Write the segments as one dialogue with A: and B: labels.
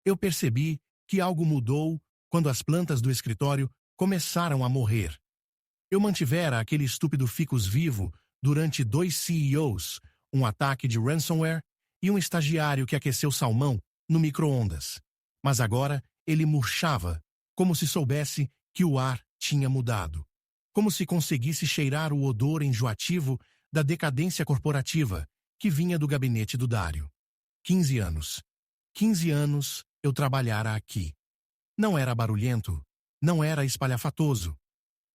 A: Eu percebi que algo mudou quando as plantas do escritório começaram a morrer. Eu mantivera aquele estúpido ficus vivo durante 2 CEOs, um ataque de ransomware e um estagiário que aqueceu salmão no micro-ondas. Mas agora ele murchava, como se soubesse que o ar tinha mudado. Como se conseguisse cheirar o odor enjoativo da decadência corporativa que vinha do gabinete do Dário. 15 anos. 15 anos eu trabalhara aqui. Não era barulhento, não era espalhafatoso.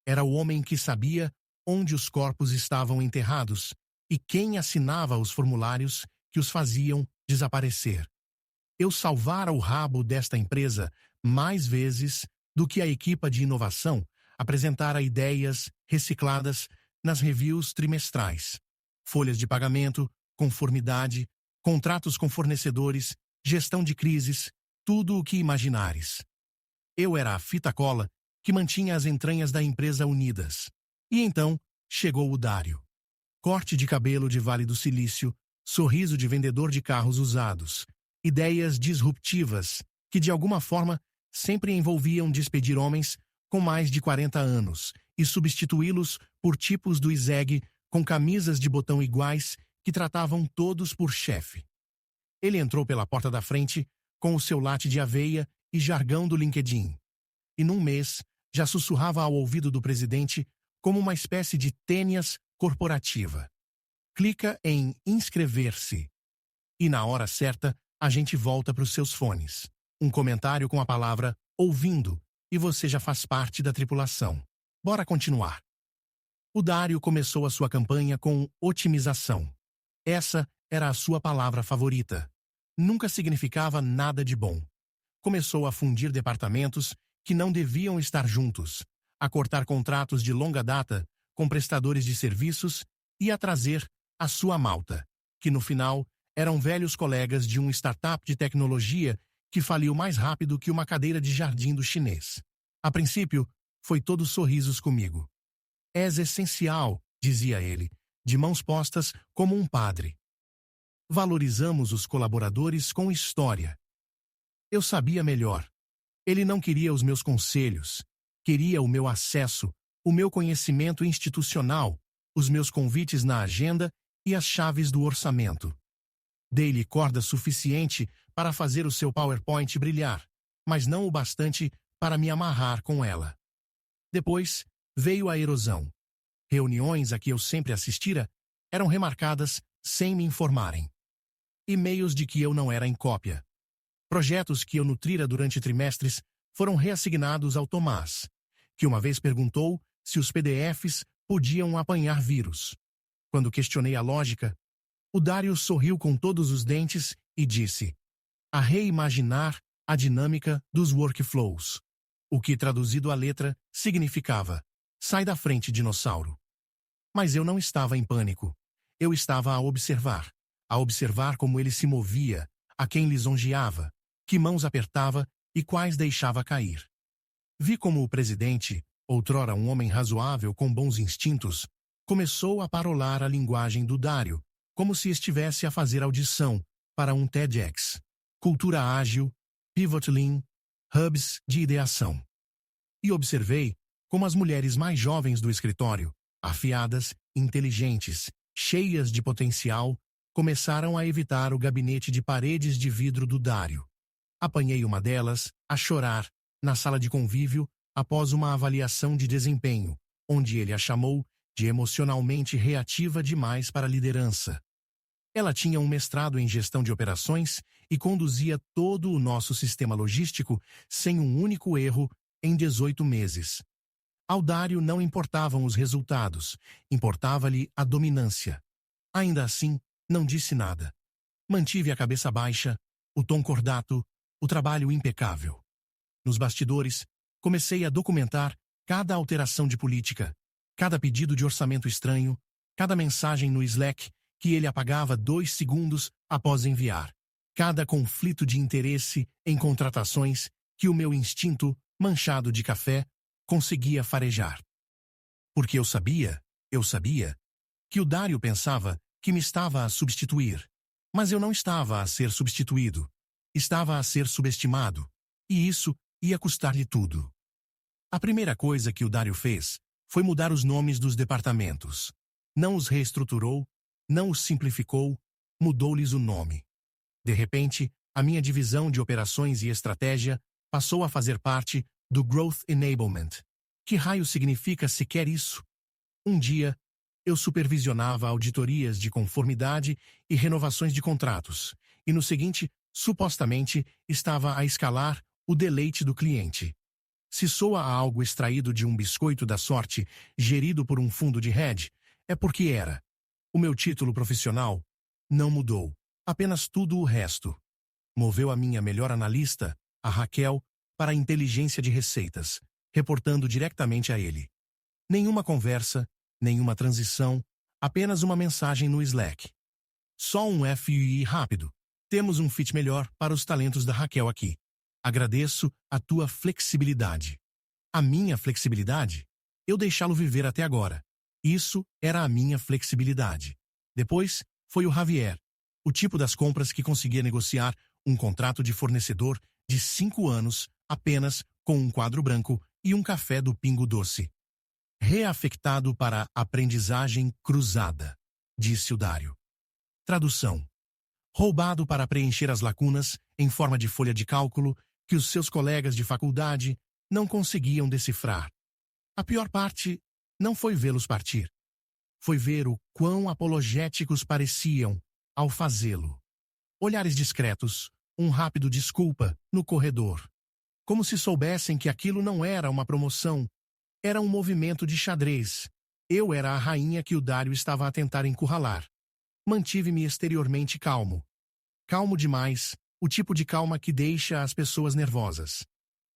A: Era o homem que sabia onde os corpos estavam enterrados e quem assinava os formulários que os faziam desaparecer. Eu salvara o rabo desta empresa mais vezes do que a equipa de inovação apresentara ideias recicladas nas reviews trimestrais. Folhas de pagamento, conformidade, contratos com fornecedores, gestão de crises, tudo o que imaginares. Eu era a fita cola que mantinha as entranhas da empresa unidas. E então chegou o Dário. Corte de cabelo de Vale do Silício, sorriso de vendedor de carros usados, ideias disruptivas que de alguma forma sempre envolviam despedir homens com mais de 40 anos e substituí-los por tipos do ISEG com camisas de botão iguais que tratavam todos por chefe. Ele entrou pela porta da frente com o seu latte de aveia e jargão do LinkedIn. E num mês já sussurrava ao ouvido do presidente como uma espécie de tênias corporativa. Clica em inscrever-se. E na hora certa, a gente volta para os seus fones. Um comentário com a palavra ouvindo e você já faz parte da tripulação. Bora continuar. O Dário começou a sua campanha com otimização. Essa era a sua palavra favorita. Nunca significava nada de bom. Começou a fundir departamentos que não deviam estar juntos, a cortar contratos de longa data com prestadores de serviços e a trazer a sua malta, que no final eram velhos colegas de um startup de tecnologia que faliu mais rápido que uma cadeira de jardim do chinês. A princípio, foi todo sorrisos comigo. És essencial, dizia ele, de mãos postas como um padre. Valorizamos os colaboradores com história. Eu sabia melhor. Ele não queria os meus conselhos, queria o meu acesso, o meu conhecimento institucional, os meus convites na agenda e as chaves do orçamento. Dei-lhe corda suficiente para fazer o seu PowerPoint brilhar, mas não o bastante para me amarrar com ela. Depois veio a erosão. Reuniões a que eu sempre assistira eram remarcadas sem me informarem. E-mails de que eu não era em cópia. Projetos que eu nutrira durante trimestres foram reassignados ao Tomás, que uma vez perguntou se os PDFs podiam apanhar vírus. Quando questionei a lógica, o Dário sorriu com todos os dentes e disse: a reimaginar a dinâmica dos workflows. O que, traduzido à letra, significava: sai da frente, dinossauro. Mas eu não estava em pânico. Eu estava a observar como ele se movia, a quem lisonjeava, que mãos apertava e quais deixava cair. Vi como o presidente, outrora um homem razoável com bons instintos, começou a parolar a linguagem do Dário, como se estivesse a fazer audição para um TEDx. Cultura ágil, pivot lean, hubs de ideação. E observei como as mulheres mais jovens do escritório, afiadas, inteligentes, cheias de potencial, começaram a evitar o gabinete de paredes de vidro do Dário. Apanhei uma delas a chorar na sala de convívio após uma avaliação de desempenho, onde ele a chamou de emocionalmente reativa demais para a liderança. Ela tinha um mestrado em gestão de operações e conduzia todo o nosso sistema logístico sem um único erro em 18 meses. Ao Dário não importavam os resultados, importava-lhe a dominância. Ainda assim, não disse nada. Mantive a cabeça baixa, o tom cordato, o trabalho impecável. Nos bastidores, comecei a documentar cada alteração de política, cada pedido de orçamento estranho, cada mensagem no Slack que ele apagava 2 segundos após enviar, cada conflito de interesse em contratações que o meu instinto, manchado de café, conseguia farejar. Porque eu sabia que o Dário pensava que me estava a substituir, mas eu não estava a ser substituído. estava a ser subestimado, e isso ia custar-lhe tudo. A primeira coisa que o Dario fez foi mudar os nomes dos departamentos. Não os reestruturou, não os simplificou, mudou-lhes o nome. De repente, a minha divisão de operações e estratégia passou a fazer parte do Growth Enablement. Que raio significa sequer isso? Um dia, eu supervisionava auditorias de conformidade e renovações de contratos, e no seguinte, supostamente, estava a escalar o deleite do cliente. Se soa a algo extraído de um biscoito da sorte, gerido por um fundo de hedge, é porque era. O meu título profissional não mudou, apenas tudo o resto. Moveu a minha melhor analista, a Raquel, para a inteligência de receitas, reportando diretamente a ele. Nenhuma conversa, nenhuma transição, apenas uma mensagem no Slack. Só um FYI rápido. Temos um fit melhor para os talentos da Raquel aqui. Agradeço a tua flexibilidade. A minha flexibilidade? Eu deixá-lo viver até agora. Isso era a minha flexibilidade. Depois, foi o Javier, o tipo das compras que conseguia negociar um contrato de fornecedor de 5 anos apenas com um quadro branco e um café do Pingo Doce. Reafectado para aprendizagem cruzada, disse o Dario. Tradução. Roubado para preencher as lacunas em forma de folha de cálculo que os seus colegas de faculdade não conseguiam decifrar. A pior parte não foi vê-los partir. Foi ver o quão apologéticos pareciam ao fazê-lo. Olhares discretos, um rápido desculpa no corredor. Como se soubessem que aquilo não era uma promoção, era um movimento de xadrez. Eu era a rainha que o Dario estava a tentar encurralar. Mantive-me exteriormente calmo. Calmo demais, o tipo de calma que deixa as pessoas nervosas.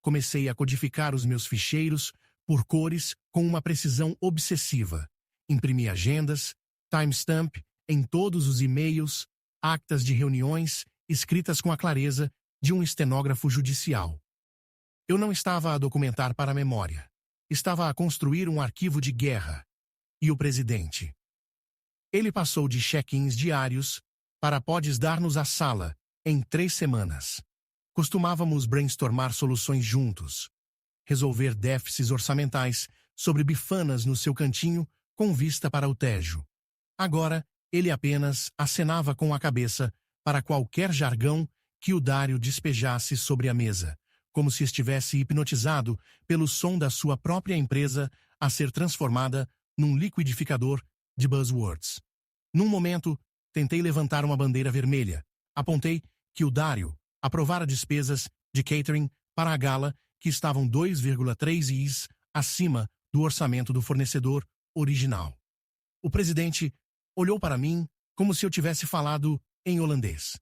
A: Comecei a codificar os meus ficheiros por cores com uma precisão obsessiva. Imprimi agendas, timestamp em todos os e-mails, actas de reuniões escritas com a clareza de um estenógrafo judicial. Eu não estava a documentar para a memória. Estava a construir um arquivo de guerra. E o presidente? Ele passou de check-ins diários para podes dar-nos a sala em 3 semanas. Costumávamos brainstormar soluções juntos. Resolver déficits orçamentais sobre bifanas no seu cantinho com vista para o Tejo. Agora, ele apenas acenava com a cabeça para qualquer jargão que o Dario despejasse sobre a mesa, como se estivesse hipnotizado pelo som da sua própria empresa a ser transformada num liquidificador de buzzwords. Num momento, tentei levantar uma bandeira vermelha. Apontei que o Dario aprovara despesas de catering para a gala que estavam 2,3 is acima do orçamento do fornecedor original. O presidente olhou para mim como se eu tivesse falado em holandês.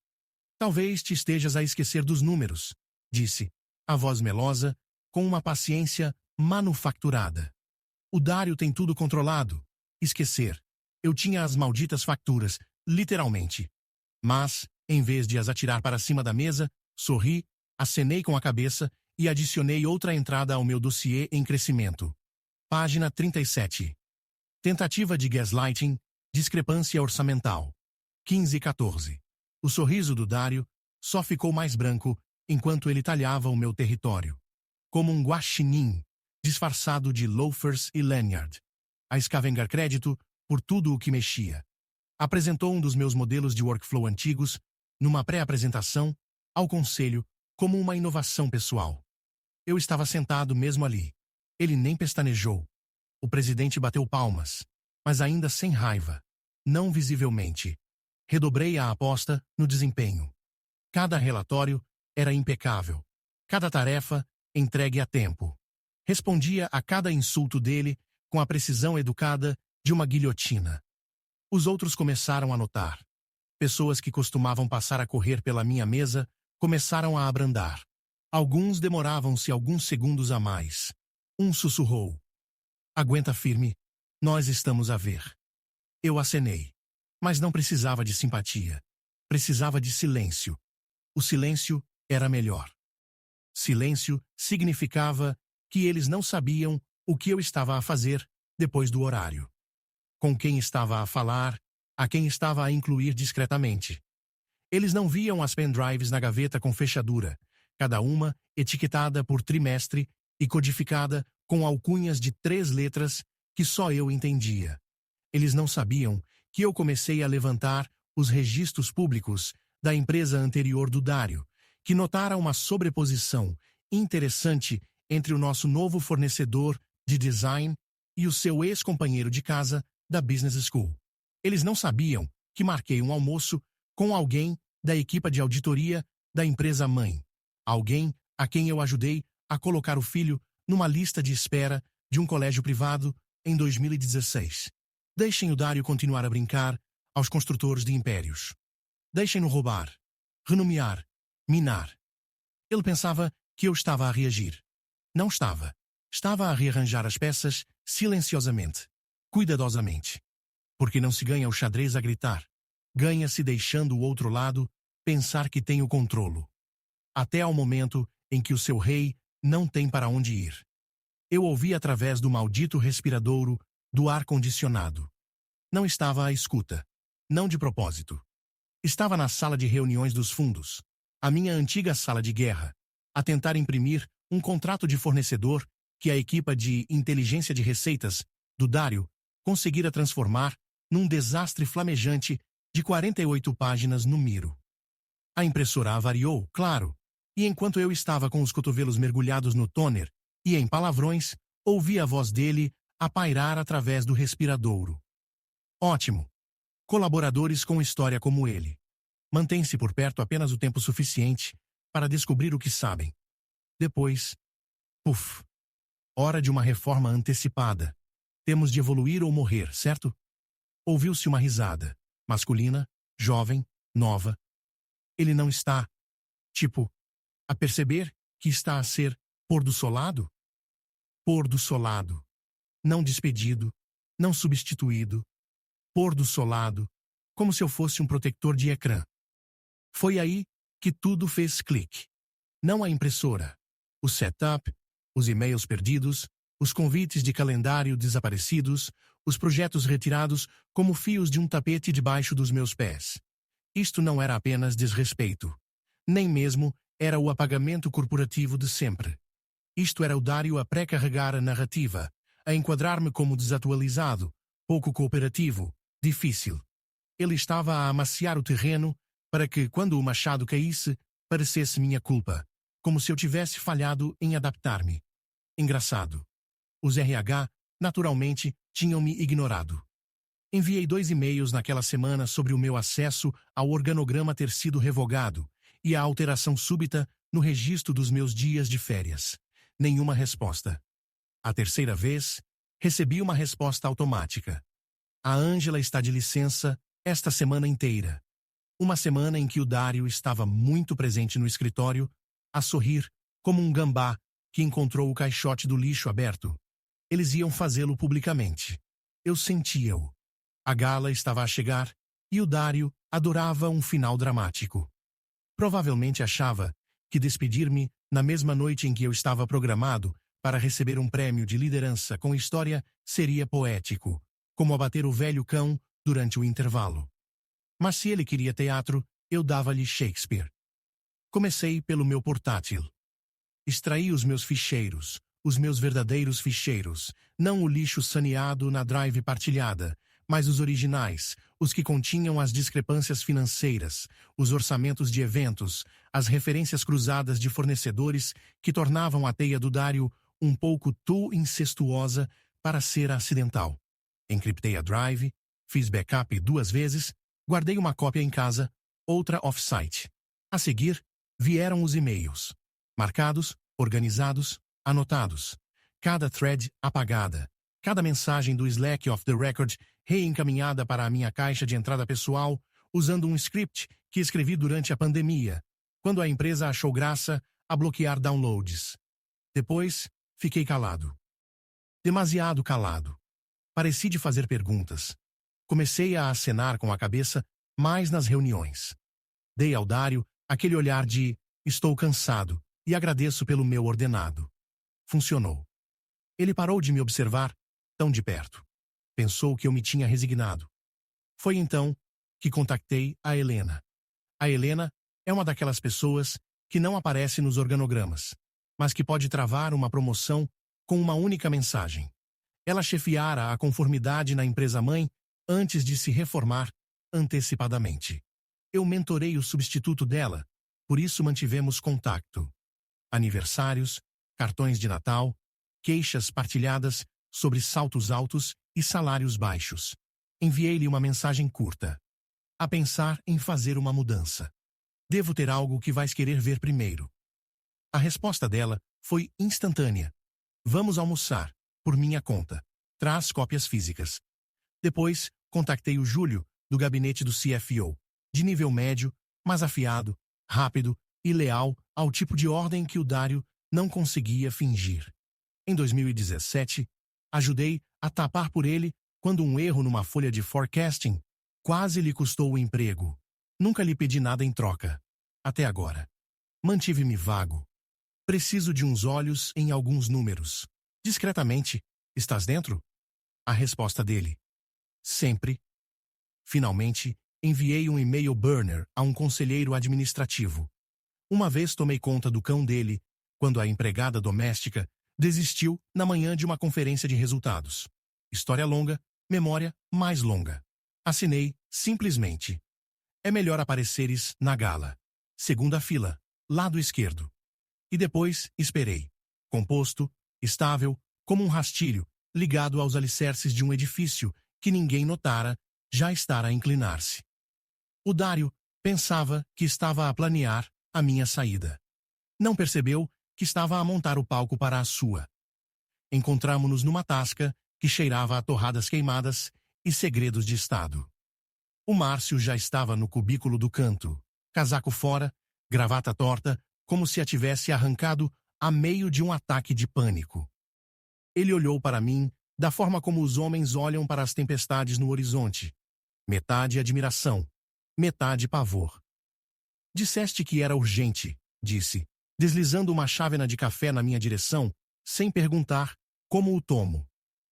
A: Talvez te estejas a esquecer dos números, disse, a voz melosa, com uma paciência manufaturada. O Dario tem tudo controlado. Esquecer. Eu tinha as malditas facturas, literalmente. Mas, em vez de as atirar para cima da mesa, sorri, acenei com a cabeça e adicionei outra entrada ao meu dossiê em crescimento. Página 37. Tentativa de gaslighting, discrepância orçamental. 15 e 14. O sorriso do Dario só ficou mais branco enquanto ele talhava o meu território. Como um guaxinim, disfarçado de loafers e lanyard. A escavengar crédito por tudo o que mexia. Apresentou um dos meus modelos de workflow antigos, numa pré-apresentação, ao conselho, como uma inovação pessoal. Eu estava sentado mesmo ali. Ele nem pestanejou. O presidente bateu palmas, mas ainda sem raiva. Não visivelmente. Redobrei a aposta no desempenho. Cada relatório era impecável. Cada tarefa entregue a tempo. Respondia a cada insulto dele com a precisão educada de uma guilhotina. Os outros começaram a notar. Pessoas que costumavam passar a correr pela minha mesa começaram a abrandar. Alguns demoravam-se alguns segundos a mais. Um sussurrou. Aguenta firme, nós estamos a ver. Eu acenei. Mas não precisava de simpatia. Precisava de silêncio. O silêncio era melhor. Silêncio significava que eles não sabiam o que eu estava a fazer depois do horário. Com quem estava a falar, a quem estava a incluir discretamente. Eles não viam as pendrives na gaveta com fechadura, cada uma etiquetada por trimestre e codificada com alcunhas de 3 letras que só eu entendia. Eles não sabiam que eu comecei a levantar os registros públicos da empresa anterior do Dário, que notara uma sobreposição interessante entre o nosso novo fornecedor de design e o seu ex-companheiro de casa da Business School. Eles não sabiam que marquei um almoço com alguém da equipe de auditoria da empresa mãe, alguém a quem eu ajudei a colocar o filho numa lista de espera de um colégio privado em 2016. Deixem o Dário continuar a brincar aos construtores de impérios. Deixem-no roubar, renomear, minar. Ele pensava que eu estava a reagir. Não estava. Estava a rearranjar as peças silenciosamente, cuidadosamente. Porque não se ganha o xadrez a gritar. Ganha-se deixando o outro lado pensar que tem o controlo. Até ao momento em que o seu rei não tem para onde ir. Eu ouvi através do maldito respiradouro do ar-condicionado. Não estava à escuta. Não de propósito. Estava na sala de reuniões dos fundos, a minha antiga sala de guerra, a tentar imprimir um contrato de fornecedor que a equipa de inteligência de receitas do Dário conseguira transformar num desastre flamejante de 48 páginas no Miro. A impressora avariou, claro, e enquanto eu estava com os cotovelos mergulhados no toner e em palavrões, ouvi a voz dele a pairar através do respiradouro. Ótimo. Colaboradores com história como ele. Mantém-se por perto apenas o tempo suficiente para descobrir o que sabem. Depois, puf. Hora de uma reforma antecipada. Temos de evoluir ou morrer, certo? Ouviu-se uma risada. Masculina, jovem, nova. Ele não está, a perceber que está a ser pôr-do-solado? Pôr-do-solado. Não despedido, não substituído. Pôr-do-solado, como se eu fosse um protetor de ecrã. Foi aí que tudo fez clique. Não a impressora. O setup, os e-mails perdidos, os convites de calendário desaparecidos, os projetos retirados como fios de um tapete debaixo dos meus pés. Isto não era apenas desrespeito. Nem mesmo era o apagamento corporativo de sempre. Isto era o Dário a pré-carregar a narrativa, a enquadrar-me como desatualizado, pouco cooperativo, difícil. Ele estava a amaciar o terreno para que, quando o machado caísse, parecesse minha culpa, como se eu tivesse falhado em adaptar-me. Engraçado. Os RH, naturalmente, tinham-me ignorado. Enviei 2 e-mails naquela semana sobre o meu acesso ao organograma ter sido revogado e a alteração súbita no registro dos meus dias de férias. Nenhuma resposta. A terceira vez, recebi uma resposta automática. A Ângela está de licença esta semana inteira. Uma semana em que o Dário estava muito presente no escritório, a sorrir como um gambá que encontrou o caixote do lixo aberto. Eles iam fazê-lo publicamente. Eu sentia-o. A gala estava a chegar e o Dário adorava um final dramático. Provavelmente achava que despedir-me na mesma noite em que eu estava programado para receber um prêmio de liderança com história seria poético, como abater o velho cão durante o intervalo. Mas se ele queria teatro, eu dava-lhe Shakespeare. Comecei pelo meu portátil. Extraí os meus ficheiros, os meus verdadeiros ficheiros, não o lixo saneado na drive partilhada, mas os originais, os que continham as discrepâncias financeiras, os orçamentos de eventos, as referências cruzadas de fornecedores que tornavam a teia do Dário um pouco too incestuosa para ser acidental. Encriptei a drive, fiz backup 2 vezes, guardei uma cópia em casa, outra off-site. A seguir, vieram os e-mails. Marcados, organizados, anotados. Cada thread apagada. Cada mensagem do Slack off the record reencaminhada para a minha caixa de entrada pessoal, usando um script que escrevi durante a pandemia, quando a empresa achou graça a bloquear downloads. Depois, fiquei calado. Demasiado calado. Pareci de fazer perguntas. Comecei a acenar com a cabeça mais nas reuniões. Dei ao Dário aquele olhar de estou cansado e agradeço pelo meu ordenado. Funcionou. Ele parou de me observar tão de perto. Pensou que eu me tinha resignado. Foi então que contactei a Helena. A Helena é uma daquelas pessoas que não aparece nos organogramas, mas que pode travar uma promoção com uma única mensagem. Ela chefiara a conformidade na empresa-mãe antes de se reformar antecipadamente. Eu mentorei o substituto dela, por isso mantivemos contato. Aniversários, cartões de Natal, queixas partilhadas sobre saltos altos e salários baixos. Enviei-lhe uma mensagem curta. A pensar em fazer uma mudança. Devo ter algo que vais querer ver primeiro. A resposta dela foi instantânea. Vamos almoçar, por minha conta. Traz cópias físicas. Depois, contactei o Júlio, do gabinete do CFO, de nível médio, mas afiado, rápido e leal ao tipo de ordem que o Dário não conseguia fingir. Em 2017, ajudei a tapar por ele quando um erro numa folha de forecasting quase lhe custou o emprego. Nunca lhe pedi nada em troca. Até agora. Mantive-me vago. Preciso de uns olhos em alguns números. Discretamente, estás dentro? A resposta dele. Sempre. Finalmente, enviei um e-mail burner a um conselheiro administrativo. Uma vez tomei conta do cão dele, quando a empregada doméstica desistiu na manhã de uma conferência de resultados. História longa, memória mais longa. Assinei, simplesmente. É melhor apareceres na gala. Segunda fila, lado esquerdo. E depois, esperei. Composto, estável, como um rastilho, ligado aos alicerces de um edifício que ninguém notara, já estar a inclinar-se. O Dário pensava que estava a planear a minha saída. Não percebeu que estava a montar o palco para a sua. Encontramo-nos numa tasca que cheirava a torradas queimadas e segredos de Estado. O Márcio já estava no cubículo do canto, casaco fora, gravata torta, como se a tivesse arrancado a meio de um ataque de pânico. Ele olhou para mim da forma como os homens olham para as tempestades no horizonte. Metade admiração, metade pavor. Disseste que era urgente, disse, deslizando uma chávena de café na minha direção, sem perguntar como o tomo.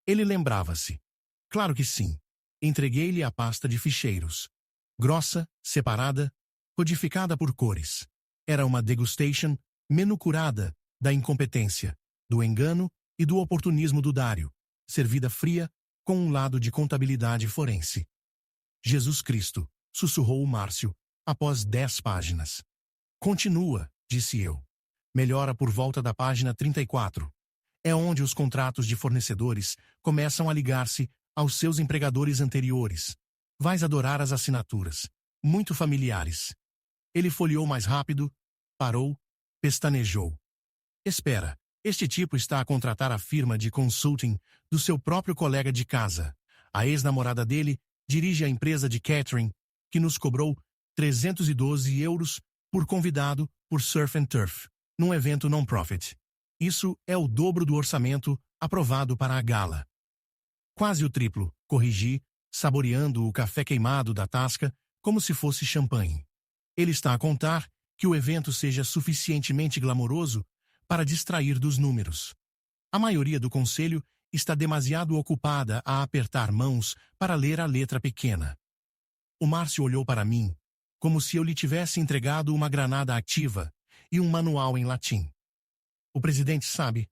A: Ele lembrava-se. Claro que sim. Entreguei-lhe a pasta de ficheiros. Grossa, separada, codificada por cores. Era uma degustation, menu curada, da incompetência, do engano e do oportunismo do Dário, servida fria, com um lado de contabilidade forense. Jesus Cristo, sussurrou o Márcio, após 10 páginas. Continua, disse eu. Melhora por volta da página 34. É onde os contratos de fornecedores começam a ligar-se aos seus empregadores anteriores. Vais adorar as assinaturas. Muito familiares. Ele folheou mais rápido, parou, pestanejou. Espera, este tipo está a contratar a firma de consulting do seu próprio colega de casa. A ex-namorada dele dirige a empresa de catering, que nos cobrou 312 euros por convidado por Surf and Turf, num evento non-profit. Isso é o dobro do orçamento aprovado para a gala. Quase o triplo, corrigi, saboreando o café queimado da tasca como se fosse champanhe. Ele está a contar que o evento seja suficientemente glamouroso para distrair dos números. A maioria do conselho está demasiado ocupada a apertar mãos para ler a letra pequena. O Márcio olhou para mim, como se eu lhe tivesse entregado uma granada ativa e um manual em latim. O presidente sabe.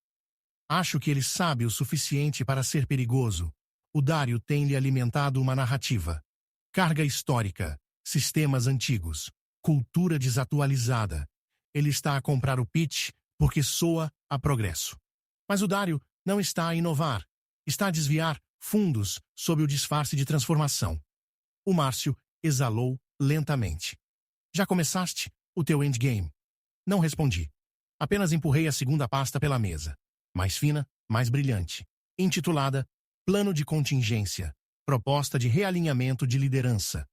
A: Acho que ele sabe o suficiente para ser perigoso. O Dário tem-lhe alimentado uma narrativa. Carga histórica, sistemas antigos, cultura desatualizada. Ele está a comprar o pitch porque soa a progresso. Mas o Dário não está a inovar. Está a desviar fundos sob o disfarce de transformação. O Márcio exalou lentamente. Já começaste o teu endgame? Não respondi. Apenas empurrei a segunda pasta pela mesa. Mais fina, mais brilhante. Intitulada Plano de Contingência. Proposta de realinhamento de liderança.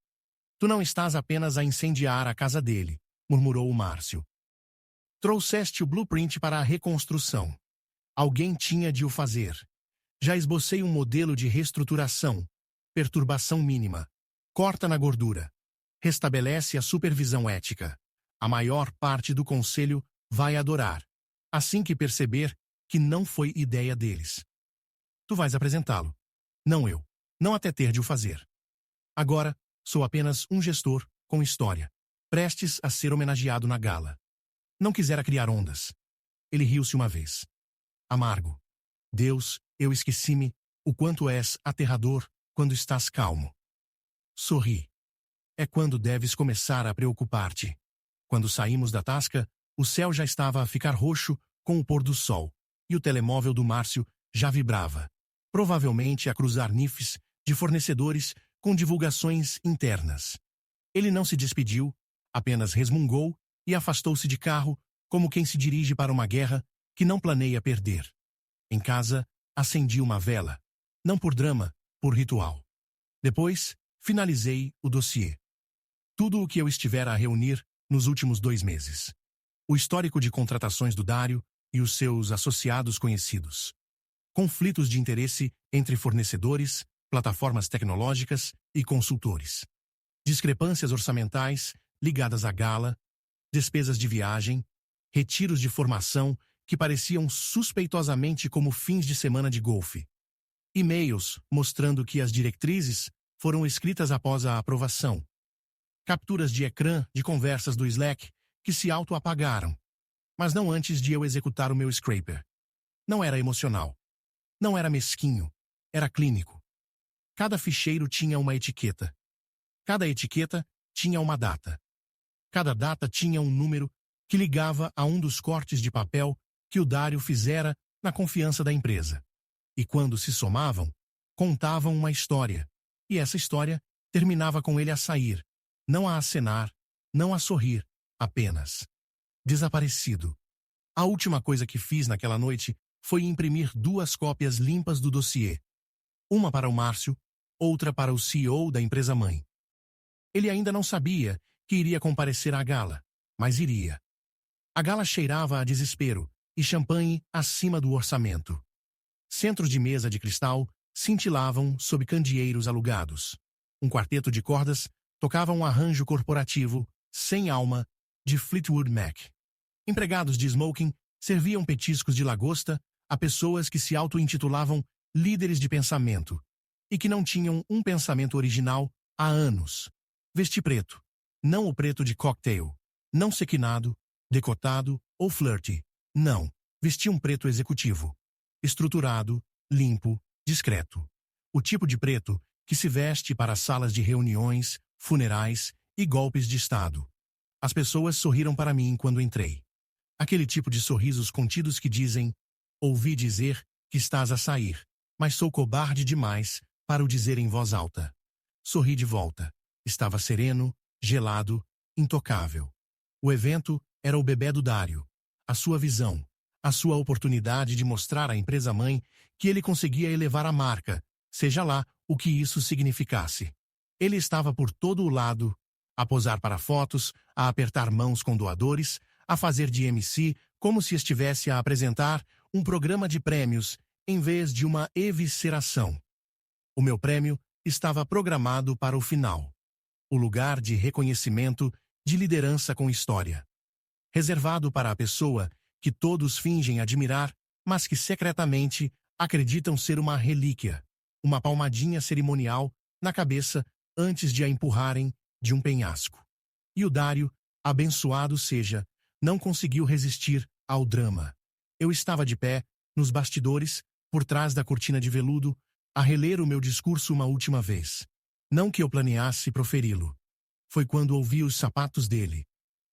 A: Tu não estás apenas a incendiar a casa dele, murmurou o Márcio. Trouxeste o blueprint para a reconstrução. Alguém tinha de o fazer. Já esbocei um modelo de reestruturação. Perturbação mínima. Corta na gordura. Restabelece a supervisão ética. A maior parte do conselho vai adorar, assim que perceber que não foi ideia deles. Tu vais apresentá-lo. Não eu. Não até ter de o fazer. Agora, sou apenas um gestor com história. prestes a ser homenageado na gala. Não quisera criar ondas. Ele riu-se uma vez. Amargo. Deus, eu esqueci-me, o quanto és aterrador quando estás calmo. Sorri. É quando deves começar a preocupar-te. Quando saímos da tasca, o céu já estava a ficar roxo com o pôr do sol, e o telemóvel do Márcio já vibrava, provavelmente a cruzar NIFs de fornecedores com divulgações internas. Ele não se despediu, apenas resmungou e afastou-se de carro como quem se dirige para uma guerra que não planeia perder. Em casa, acendi uma vela, não por drama, por ritual. Depois, finalizei o dossiê. Tudo o que eu estivera a reunir nos últimos 2 meses. O histórico de contratações do Dário e os seus associados conhecidos. Conflitos de interesse entre fornecedores, plataformas tecnológicas e consultores. Discrepâncias orçamentais ligadas à gala, despesas de viagem, retiros de formação que pareciam suspeitosamente como fins de semana de golfe. E-mails mostrando que as diretrizes foram escritas após a aprovação. Capturas de ecrã de conversas do Slack que se auto-apagaram, mas não antes de eu executar o meu scraper. Não era emocional. Não era mesquinho. Era clínico. Cada ficheiro tinha uma etiqueta. Cada etiqueta tinha uma data. Cada data tinha um número que ligava a um dos cortes de papel que o Dário fizera na confiança da empresa. E quando se somavam, contavam uma história. E essa história terminava com ele a sair, não a acenar, não a sorrir, apenas. Desaparecido. A última coisa que fiz naquela noite foi imprimir 2 cópias limpas do dossiê. Uma para o Márcio, outra para o CEO da empresa-mãe. Ele ainda não sabia que iria comparecer à gala, mas iria. A gala cheirava a desespero e champanhe acima do orçamento. Centros de mesa de cristal cintilavam sob candeeiros alugados. Um quarteto de cordas tocava um arranjo corporativo, sem alma, de Fleetwood Mac. Empregados de smoking serviam petiscos de lagosta a pessoas que se auto-intitulavam líderes de pensamento e que não tinham um pensamento original há anos. Vesti preto, não o preto de cocktail, não sequinado, decotado ou flirty. Não, vesti um preto executivo. Estruturado, limpo, discreto. O tipo de preto que se veste para salas de reuniões, funerais e golpes de Estado. As pessoas sorriram para mim quando entrei. Aquele tipo de sorrisos contidos que dizem: ouvi dizer que estás a sair, mas sou cobarde demais para o dizer em voz alta. Sorri de volta. Estava sereno, gelado, intocável. O evento era o bebé do Dário. A sua visão. A sua oportunidade de mostrar à empresa-mãe que ele conseguia elevar a marca, seja lá o que isso significasse. Ele estava por todo o lado, a posar para fotos, a apertar mãos com doadores, a fazer de MC como se estivesse a apresentar um programa de prêmios em vez de uma evisceração. O meu prêmio estava programado para o final. O lugar de reconhecimento de liderança com história. Reservado para a pessoa que todos fingem admirar, mas que secretamente acreditam ser uma relíquia, uma palmadinha cerimonial na cabeça antes de a empurrarem de um penhasco. E o Dário, abençoado seja, não conseguiu resistir ao drama. Eu estava de pé, nos bastidores, por trás da cortina de veludo, a reler o meu discurso uma última vez. Não que eu planeasse proferi-lo. Foi quando ouvi os sapatos dele.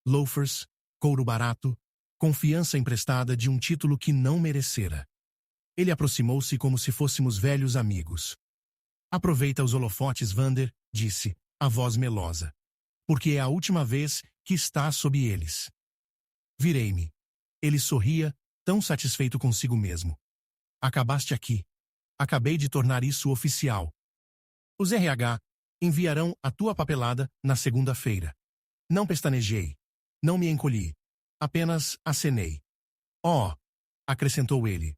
A: Loafers, couro barato, confiança emprestada de um título que não merecera. Ele aproximou-se como se fôssemos velhos amigos. Aproveita os holofotes, Vander, disse, a voz melosa. Porque é a última vez que está sob eles. Virei-me. Ele sorria, tão satisfeito consigo mesmo. Acabaste aqui. Acabei de tornar isso oficial. Os RH enviarão a tua papelada na segunda-feira. Não pestanejei. Não me encolhi. Apenas acenei. Oh, acrescentou ele.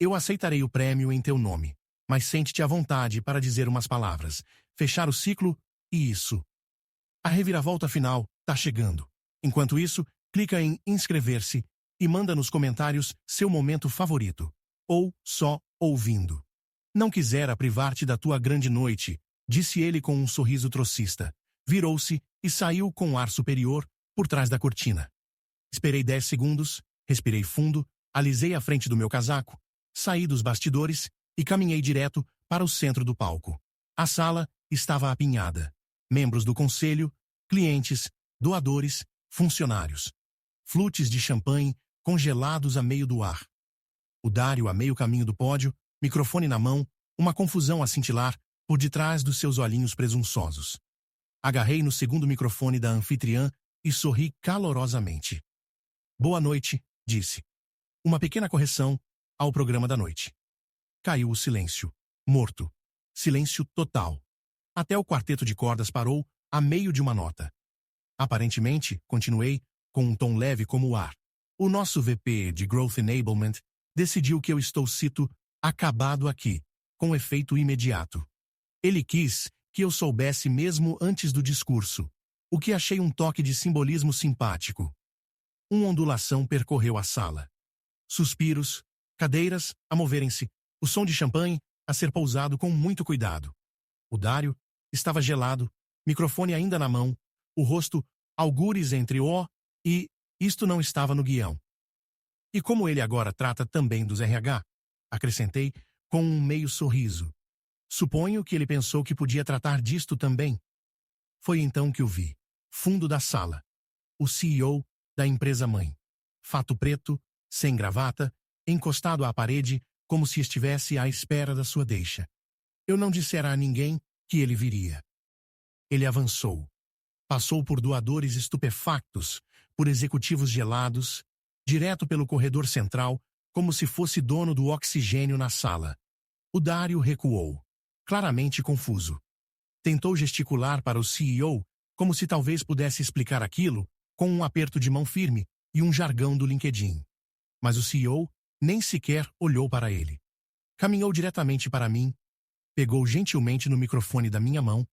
A: Eu aceitarei o prêmio em teu nome, mas sente-te à vontade para dizer umas palavras, fechar o ciclo e isso. A reviravolta final tá chegando. Enquanto isso, clica em inscrever-se e manda nos comentários seu momento favorito. Ou só ouvindo. Não quisera privar-te da tua grande noite, disse ele com um sorriso trocista. Virou-se e saiu com um ar superior por trás da cortina. Esperei 10 segundos, respirei fundo, alisei a frente do meu casaco, saí dos bastidores e caminhei direto para o centro do palco. A sala estava apinhada. Membros do conselho, clientes, doadores, funcionários. Flutes de champanhe congelados a meio do ar. O Dario a meio caminho do pódio, microfone na mão, uma confusão a cintilar por detrás dos seus olhinhos presunçosos. Agarrei no segundo microfone da anfitriã e sorri calorosamente. Boa noite, disse. Uma pequena correção ao programa da noite. Caiu o silêncio. Morto. Silêncio total. Até o quarteto de cordas parou a meio de uma nota. Aparentemente, continuei, com um tom leve como o ar. O nosso VP de Growth Enablement decidiu que eu estou, cito, acabado aqui, com efeito imediato. Ele quis que eu soubesse mesmo antes do discurso, o que achei um toque de simbolismo simpático. Uma ondulação percorreu a sala. Suspiros, cadeiras a moverem-se, o som de champanhe a ser pousado com muito cuidado. O Dario estava gelado, microfone ainda na mão, o rosto algures entre o e isto não estava no guião. E como ele agora trata também dos RH, acrescentei com um meio sorriso. Suponho que ele pensou que podia tratar disto também. Foi então que o vi, fundo da sala. O CEO da empresa-mãe. Fato preto, sem gravata, encostado à parede, como se estivesse à espera da sua deixa. Eu não dissera a ninguém que ele viria. Ele avançou. Passou por doadores estupefactos, por executivos gelados, direto pelo corredor central, como se fosse dono do oxigênio na sala. O Dario recuou, claramente confuso. Tentou gesticular para o CEO, como se talvez pudesse explicar aquilo, com um aperto de mão firme e um jargão do LinkedIn. Mas o CEO nem sequer olhou para ele. Caminhou diretamente para mim, pegou gentilmente no microfone da minha mão,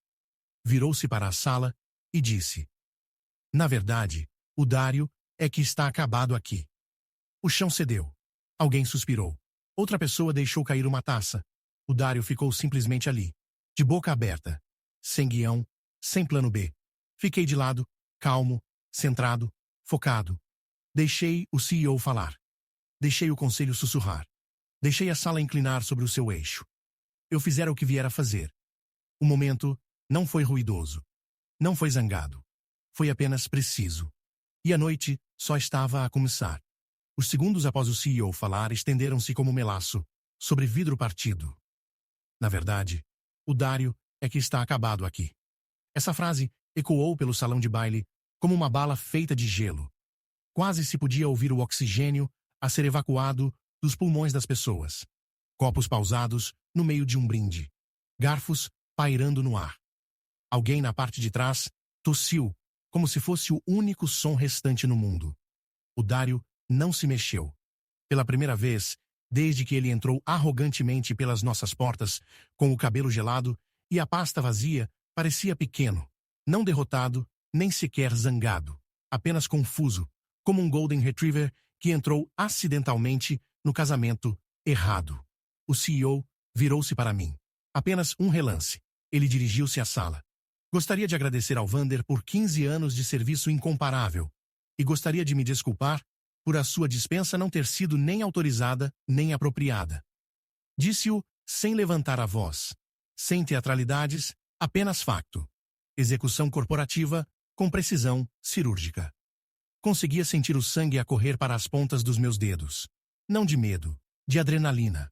A: virou-se para a sala e disse: na verdade, o Dario é que está acabado aqui. O chão cedeu. Alguém suspirou. Outra pessoa deixou cair uma taça. O Dario ficou simplesmente ali, de boca aberta, sem guião, sem plano B. Fiquei de lado, calmo, centrado, focado. Deixei o CEO falar. Deixei o conselho sussurrar. Deixei a sala inclinar sobre o seu eixo. Eu fizera o que viera a fazer. O momento não foi ruidoso. Não foi zangado. Foi apenas preciso. E a noite só estava a começar. Os segundos após o CEO falar estenderam-se como melaço, sobre vidro partido. Na verdade, o Dario é que está acabado aqui. Essa frase ecoou pelo salão de baile como uma bala feita de gelo. Quase se podia ouvir o oxigênio a ser evacuado dos pulmões das pessoas. Copos pausados no meio de um brinde. Garfos pairando no ar. Alguém na parte de trás tossiu, como se fosse o único som restante no mundo. O Dario não se mexeu. Pela primeira vez, desde que ele entrou arrogantemente pelas nossas portas, com o cabelo gelado e a pasta vazia, parecia pequeno, não derrotado, nem sequer zangado, apenas confuso, como um Golden Retriever que entrou acidentalmente no casamento errado. O CEO virou-se para mim. Apenas um relance. Ele dirigiu-se à sala. Gostaria de agradecer ao Vander por 15 anos de serviço incomparável e gostaria de me desculpar por a sua dispensa não ter sido nem autorizada nem apropriada. Disse-o sem levantar a voz, sem teatralidades, apenas facto. Execução corporativa com precisão cirúrgica. Conseguia sentir o sangue a correr para as pontas dos meus dedos. Não de medo, de adrenalina.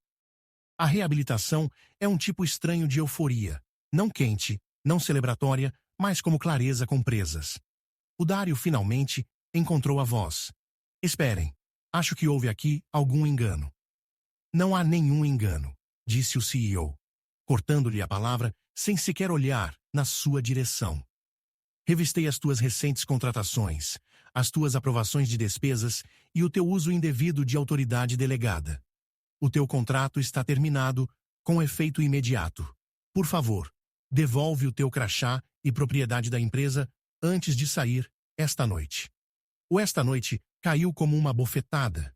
A: A reabilitação é um tipo estranho de euforia, não quente, não celebratória, mas como clareza com presas. O Dario finalmente encontrou a voz. Esperem, acho que houve aqui algum engano. Não há nenhum engano, disse o CEO, cortando-lhe a palavra sem sequer olhar na sua direção. Revistei as tuas recentes contratações, as tuas aprovações de despesas e o teu uso indevido de autoridade delegada. O teu contrato está terminado com efeito imediato. Por favor, devolve o teu crachá e propriedade da empresa antes de sair esta noite. O esta noite caiu como uma bofetada.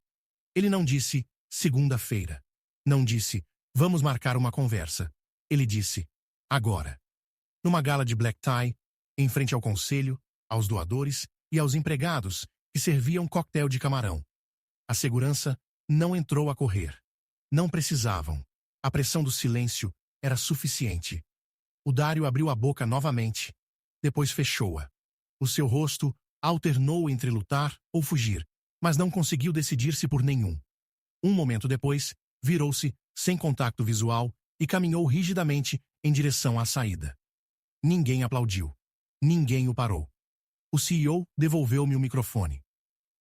A: Ele não disse segunda-feira. Não disse vamos marcar uma conversa. Ele disse agora. Numa gala de black tie, em frente ao conselho, aos doadores e aos empregados que serviam coquetel de camarão. A segurança não entrou a correr. Não precisavam. A pressão do silêncio era suficiente. O Dario abriu a boca novamente. Depois fechou-a. O seu rosto alternou entre lutar ou fugir, mas não conseguiu decidir-se por nenhum. Um momento depois, virou-se, sem contato visual, e caminhou rigidamente em direção à saída. Ninguém aplaudiu. Ninguém o parou. O CEO devolveu-me o microfone.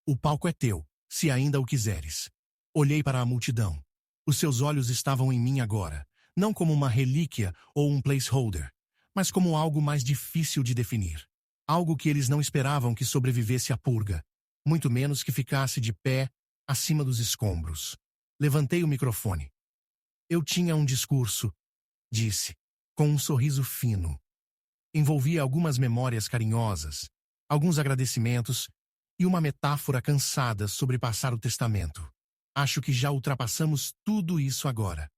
A: O palco é teu, se ainda o quiseres. Olhei para a multidão. Os seus olhos estavam em mim agora, não como uma relíquia ou um placeholder, mas como algo mais difícil de definir. Algo que eles não esperavam que sobrevivesse à purga, muito menos que ficasse de pé acima dos escombros. Levantei o microfone. Eu tinha um discurso, disse, com um sorriso fino. Envolvia algumas memórias carinhosas, alguns agradecimentos e uma metáfora cansada sobre passar o testamento. Acho que já ultrapassamos tudo isso agora.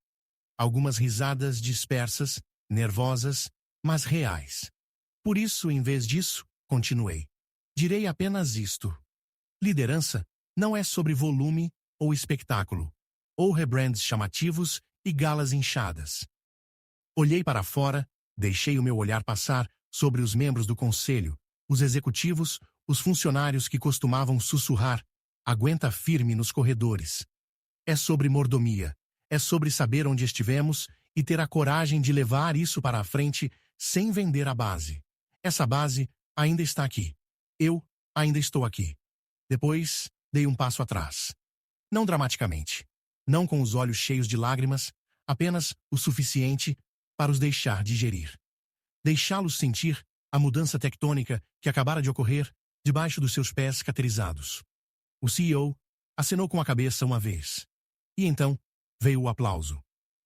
A: Algumas risadas dispersas, nervosas, mas reais. Por isso, em vez disso, continuei. Direi apenas isto. Liderança não é sobre volume ou espectáculo, ou rebrands chamativos e galas inchadas. Olhei para fora, deixei o meu olhar passar sobre os membros do conselho, os executivos, os funcionários que costumavam sussurrar, aguenta firme nos corredores. É sobre mordomia, é sobre saber onde estivemos e ter a coragem de levar isso para a frente sem vender a base. Essa base ainda está aqui. Eu ainda estou aqui. Depois, dei um passo atrás. Não dramaticamente. Não com os olhos cheios de lágrimas, apenas o suficiente para os deixar digerir. Deixá-los sentir a mudança tectônica que acabara de ocorrer debaixo dos seus pés caterizados. O CEO acenou com a cabeça uma vez. E então veio o aplauso.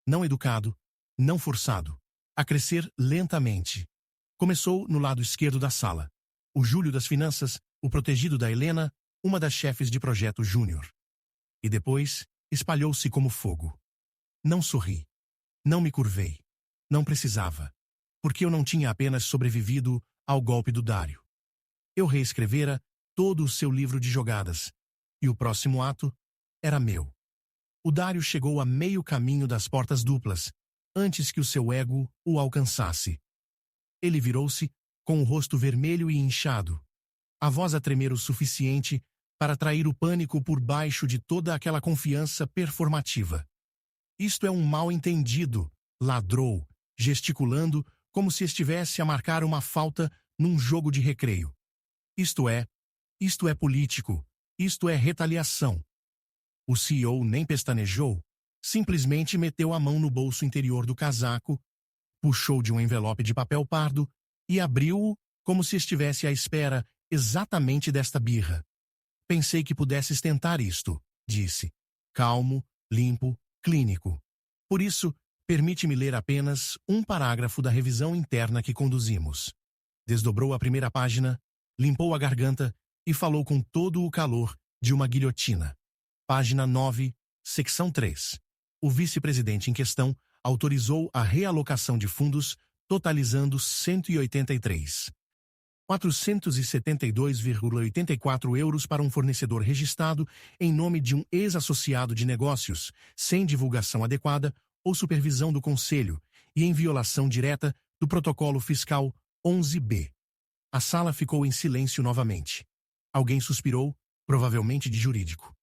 A: Não educado, não forçado. A crescer lentamente. Começou no lado esquerdo da sala. O Júlio das Finanças, o protegido da Helena, uma das chefes de projeto júnior. E depois espalhou-se como fogo. Não sorri. Não me curvei. Não precisava. Porque eu não tinha apenas sobrevivido ao golpe do Dario. Eu reescrevera todo o seu livro de jogadas. E o próximo ato era meu. O Dario chegou a meio caminho das portas duplas, antes que o seu ego o alcançasse. Ele virou-se, com o rosto vermelho e inchado, a voz a tremer o suficiente para atrair o pânico por baixo de toda aquela confiança performativa. Isto é um mal-entendido, ladrou, gesticulando como se estivesse a marcar uma falta num jogo de recreio. Isto é político, isto é retaliação. O CEO nem pestanejou, simplesmente meteu a mão no bolso interior do casaco, puxou de um envelope de papel pardo e abriu-o como se estivesse à espera exatamente desta birra. Pensei que pudesses tentar isto, disse. Calmo, limpo, clínico. Por isso, permite-me ler apenas um parágrafo da revisão interna que conduzimos. Desdobrou a primeira página, limpou a garganta e falou com todo o calor de uma guilhotina. Página 9, secção 3. O vice-presidente em questão autorizou a realocação de fundos, totalizando 472,84 euros para um fornecedor registrado em nome de um ex-associado de negócios, sem divulgação adequada ou supervisão do Conselho e em violação direta do Protocolo Fiscal 11B. A sala ficou em silêncio novamente. Alguém suspirou, provavelmente de jurídico.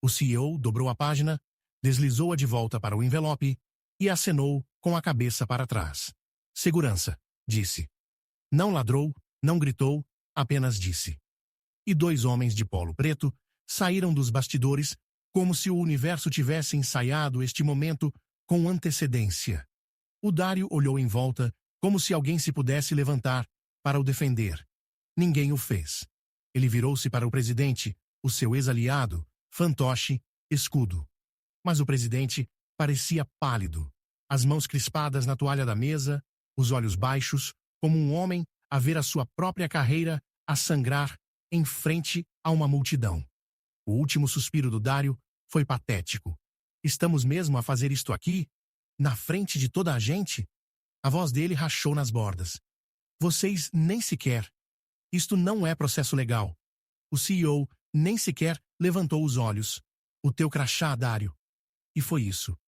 A: O CEO dobrou a página, deslizou-a de volta para o envelope e acenou com a cabeça para trás. Segurança, disse. Não ladrou, não gritou, apenas disse. E dois homens de polo preto saíram dos bastidores como se o universo tivesse ensaiado este momento com antecedência. O Dario olhou em volta como se alguém se pudesse levantar para o defender. Ninguém o fez. Ele virou-se para o presidente, o seu ex-aliado, fantoche, escudo. Mas o presidente parecia pálido, as mãos crispadas na toalha da mesa, os olhos baixos, como um homem a ver a sua própria carreira a sangrar em frente a uma multidão. O último suspiro do Dario foi patético. Estamos mesmo a fazer isto aqui? Na frente de toda a gente? A voz dele rachou nas bordas. Vocês nem sequer. Isto não é processo legal. O CEO nem sequer levantou os olhos. O teu crachá, Dario. E foi isso.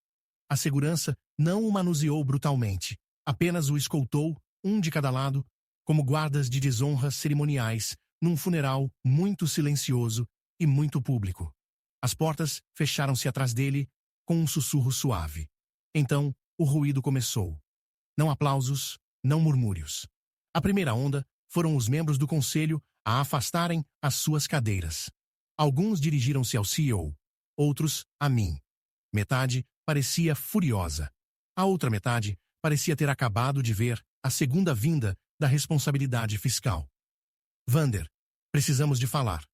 A: A segurança não o manuseou brutalmente. Apenas o escoltou, um de cada lado, como guardas de desonras cerimoniais, num funeral muito silencioso e muito público. As portas fecharam-se atrás dele com um sussurro suave. Então, o ruído começou. Não aplausos, não murmúrios. A primeira onda foram os membros do conselho a afastarem as suas cadeiras. Alguns dirigiram-se ao CEO, outros a mim. Metade parecia furiosa. A outra metade parecia ter acabado de ver a segunda vinda da responsabilidade fiscal. Vander, precisamos de falar.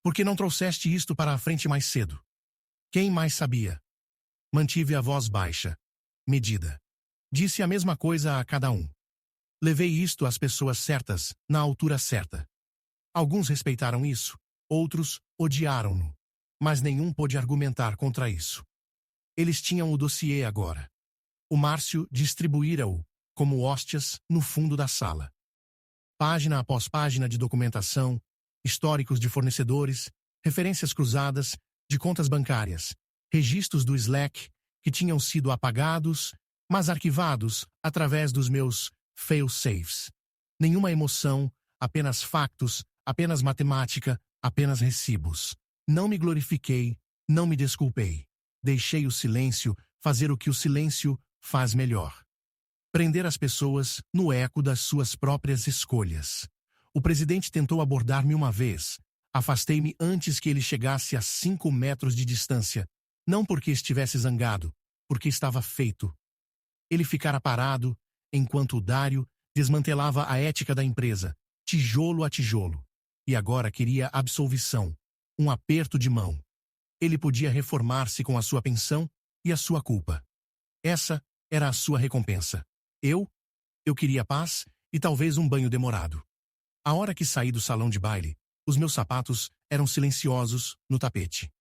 A: Por que não trouxeste isto para a frente mais cedo? Quem mais sabia? Mantive a voz baixa, medida. Disse a mesma coisa a cada um. Levei isto às pessoas certas, na altura certa. Alguns respeitaram isso, outros odiaram-no, mas nenhum pôde argumentar contra isso. Eles tinham o dossiê agora. O Márcio distribuíra-o, como hóstias, no fundo da sala. Página após página de documentação, históricos de fornecedores, referências cruzadas, de contas bancárias, registros do Slack, que tinham sido apagados, mas arquivados através dos meus fail-safes. Nenhuma emoção, apenas factos, apenas matemática, apenas recibos. Não me glorifiquei, não me desculpei. Deixei o silêncio fazer o que o silêncio faz melhor. Prender as pessoas no eco das suas próprias escolhas. O presidente tentou abordar-me uma vez. Afastei-me antes que ele chegasse a 5 metros de distância. Não porque estivesse zangado, porque estava feito. Ele ficara parado, enquanto o Dario desmantelava a ética da empresa, tijolo a tijolo. E agora queria absolvição, um aperto de mão. Ele podia reformar-se com a sua pensão e a sua culpa. Essa era a sua recompensa. Eu queria paz e talvez um banho demorado. A hora que saí do salão de baile, os meus sapatos eram silenciosos no tapete.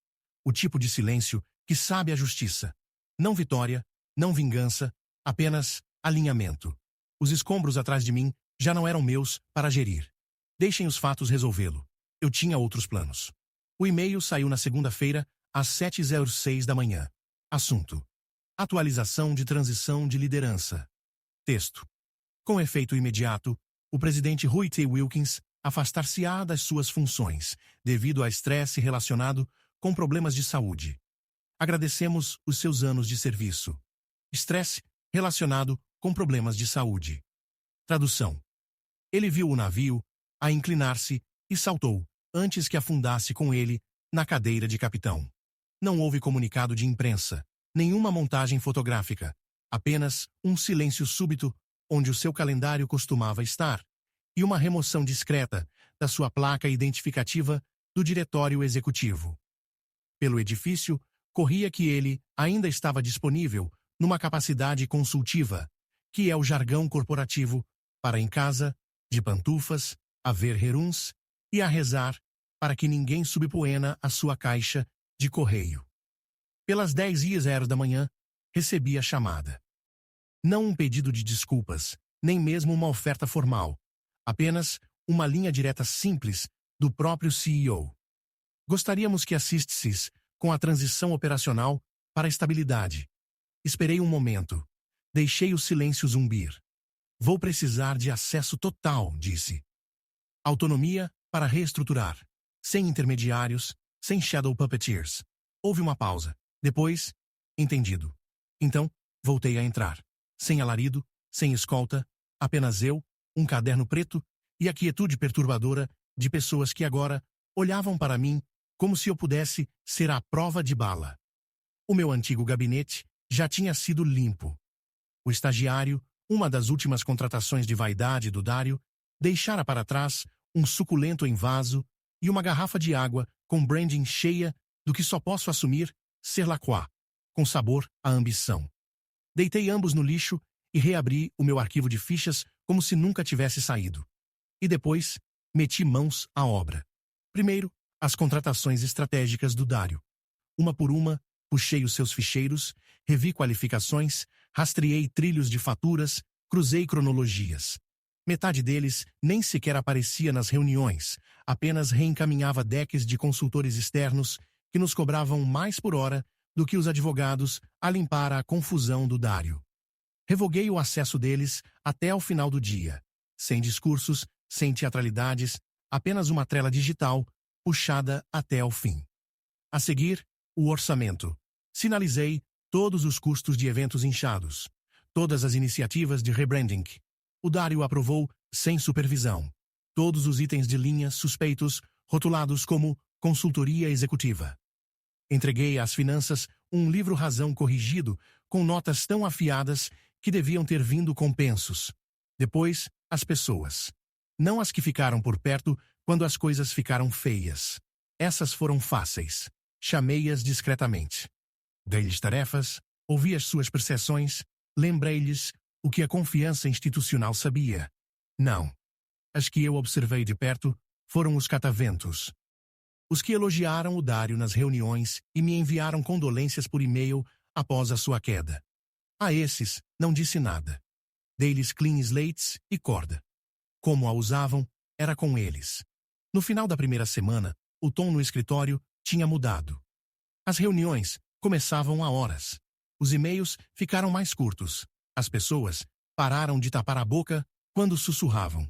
A: O tipo de silêncio que sabe a justiça. Não vitória, não vingança, apenas alinhamento. Os escombros atrás de mim já não eram meus para gerir. Deixem os fatos resolvê-lo. Eu tinha outros planos. O e-mail saiu na segunda-feira, às 7h06 da manhã. Assunto: atualização de transição de liderança. Texto: com efeito imediato, o presidente Rui T. Wilkins afastar-se-á das suas funções, devido a estresse relacionado com problemas de saúde. Agradecemos os seus anos de serviço. Estresse relacionado com problemas de saúde. Tradução: ele viu o navio a inclinar-se e saltou, antes que afundasse com ele, na cadeira de capitão. Não houve comunicado de imprensa, nenhuma montagem fotográfica, apenas um silêncio súbito onde o seu calendário costumava estar, e uma remoção discreta da sua placa identificativa do diretório executivo. Pelo edifício, corria que ele ainda estava disponível numa capacidade consultiva, que é o jargão corporativo, para em casa, de pantufas, a ver reruns e a rezar para que ninguém subpoena a sua caixa de correio. Pelas 10h00 da manhã, recebi a chamada. Não um pedido de desculpas, nem mesmo uma oferta formal. Apenas uma linha direta simples do próprio CEO. Gostaríamos que assistisse com a transição operacional para a estabilidade. Esperei um momento. Deixei o silêncio zumbir. Vou precisar de acesso total, disse. Autonomia para reestruturar. Sem intermediários, sem shadow puppeteers. Houve uma pausa. Depois, entendido. Então, voltei a entrar. Sem alarido, sem escolta, apenas eu, um caderno preto e a quietude perturbadora de pessoas que agora olhavam para mim como se eu pudesse ser a prova de bala. O meu antigo gabinete já tinha sido limpo. O estagiário, uma das últimas contratações de vaidade do Dario, deixara para trás um suculento em vaso e uma garrafa de água com branding cheia do que só posso assumir ser Lacroix, com sabor à ambição. Deitei ambos no lixo e reabri o meu arquivo de fichas como se nunca tivesse saído. E depois, meti mãos à obra. Primeiro, as contratações estratégicas do Dario. Uma por uma, puxei os seus ficheiros, revi qualificações, rastreei trilhos de faturas, cruzei cronologias. Metade deles nem sequer aparecia nas reuniões, apenas reencaminhava decks de consultores externos que nos cobravam mais por hora do que os advogados a limpar a confusão do Dario. Revoguei o acesso deles até ao final do dia, sem discursos, sem teatralidades, apenas uma trela digital puxada até ao fim. A seguir, o orçamento. Sinalizei todos os custos de eventos inchados, todas as iniciativas de rebranding. O Dario aprovou sem supervisão. Todos os itens de linha suspeitos, rotulados como consultoria executiva. Entreguei às finanças um livro-razão corrigido com notas tão afiadas que deviam ter vindo compensos. Depois, as pessoas. Não as que ficaram por perto quando as coisas ficaram feias. Essas foram fáceis. Chamei-as discretamente. Dei-lhes tarefas, ouvi as suas percepções, lembrei-lhes o que a confiança institucional sabia. Não. As que eu observei de perto foram os cataventos. Os que elogiaram o Dario nas reuniões e me enviaram condolências por e-mail após a sua queda. A esses, não disse nada. Dei-lhes clean slates e corda. Como a usavam, era com eles. No final da primeira semana, o tom no escritório tinha mudado. As reuniões começavam a horas. Os e-mails ficaram mais curtos. As pessoas pararam de tapar a boca quando sussurravam.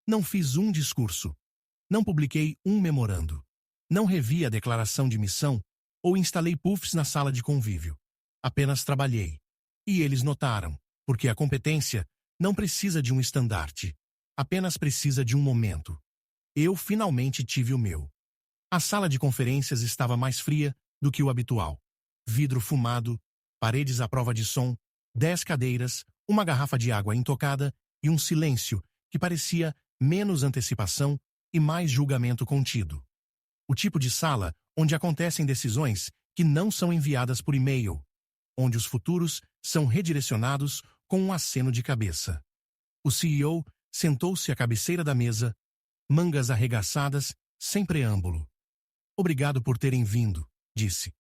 A: Não fiz um discurso. Não publiquei um memorando. Não revi a declaração de missão ou instalei puffs na sala de convívio. Apenas trabalhei. E eles notaram, porque a competência não precisa de um estandarte. Apenas precisa de um momento. Eu finalmente tive o meu. A sala de conferências estava mais fria do que o habitual. Vidro fumado, paredes à prova de som, 10 cadeiras, uma garrafa de água intocada e um silêncio que parecia menos antecipação e mais julgamento contido. O tipo de sala onde acontecem decisões que não são enviadas por e-mail, onde os futuros são redirecionados com um aceno de cabeça. O CEO sentou-se à cabeceira da mesa, mangas arregaçadas, sem preâmbulo. Obrigado por terem vindo, disse.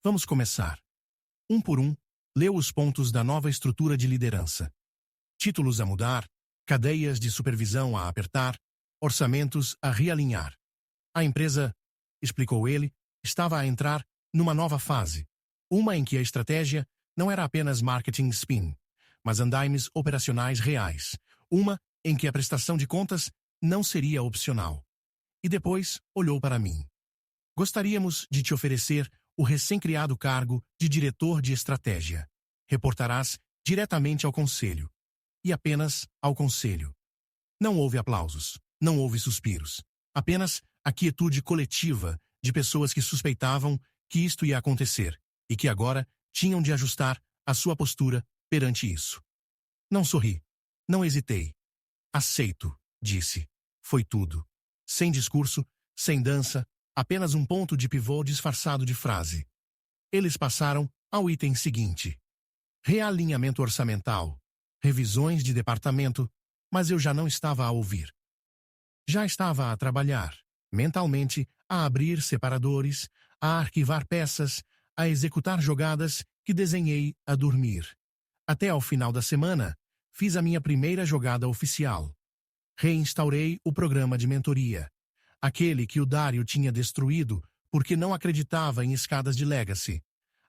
A: Vamos começar. Um por um, leu os pontos da nova estrutura de liderança. Títulos a mudar, cadeias de supervisão a apertar, orçamentos a realinhar. A empresa, explicou ele, estava a entrar numa nova fase. Uma em que a estratégia não era apenas marketing spin, mas andaimes operacionais reais. Uma em que a prestação de contas não seria opcional. E depois olhou para mim. Gostaríamos de te oferecer o recém-criado cargo de diretor de estratégia. Reportarás diretamente ao conselho. E apenas ao conselho. Não houve aplausos, não houve suspiros. Apenas a quietude coletiva de pessoas que suspeitavam que isto ia acontecer e que agora tinham de ajustar a sua postura perante isso. Não sorri. Não hesitei. Aceito, disse. Foi tudo. Sem discurso, sem dança, apenas um ponto de pivô disfarçado de frase. Eles passaram ao item seguinte. Realinhamento orçamental. Revisões de departamento, mas eu já não estava a ouvir. Já estava a trabalhar, mentalmente, a abrir separadores, a arquivar peças, a executar jogadas que desenhei a dormir. Até ao final da semana, fiz a minha primeira jogada oficial. Reinstaurei o programa de mentoria. Aquele que o Dario tinha destruído porque não acreditava em escadas de legacy.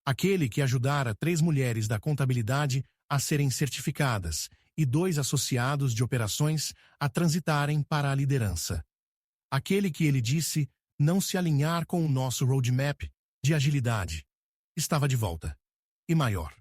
A: Aquele que ajudara 3 mulheres da contabilidade a serem certificadas e 2 associados de operações a transitarem para a liderança. Aquele que ele disse não se alinhar com o nosso roadmap de agilidade. Estava de volta. E maior.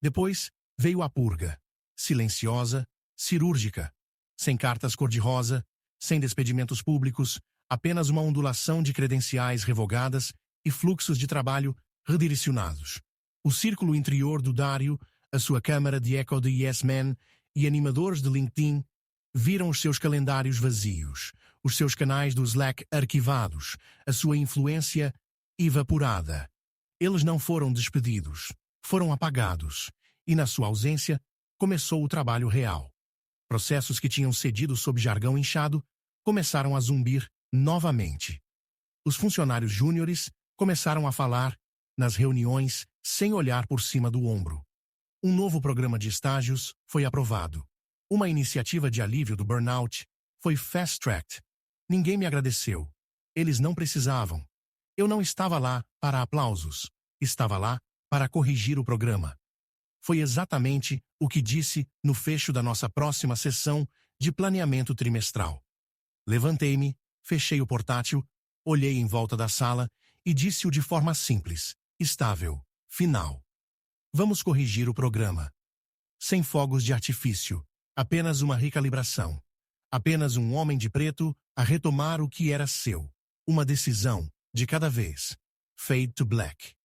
A: Depois veio a purga. Silenciosa, cirúrgica. Sem cartas cor-de-rosa, sem despedimentos públicos, apenas uma ondulação de credenciais revogadas e fluxos de trabalho redirecionados. O círculo interior do Dario, a sua câmara de eco de Yes Man e animadores de LinkedIn viram os seus calendários vazios, os seus canais do Slack arquivados, a sua influência evaporada. Eles não foram despedidos, foram apagados, e na sua ausência começou o trabalho real. Processos que tinham cedido sob jargão inchado começaram a zumbir novamente. Os funcionários júniores começaram a falar nas reuniões sem olhar por cima do ombro. Um novo programa de estágios foi aprovado. Uma iniciativa de alívio do burnout foi fast-tracked. Ninguém me agradeceu. Eles não precisavam. Eu não estava lá para aplausos. Estava lá para corrigir o programa. Foi exatamente o que disse no fecho da nossa próxima sessão de planeamento trimestral. Levantei-me, fechei o portátil, olhei em volta da sala e disse-o de forma simples, estável, final. Vamos corrigir o programa. Sem fogos de artifício, apenas uma recalibração. Apenas um homem de preto a retomar o que era seu. Uma decisão, de cada vez. Fade to black.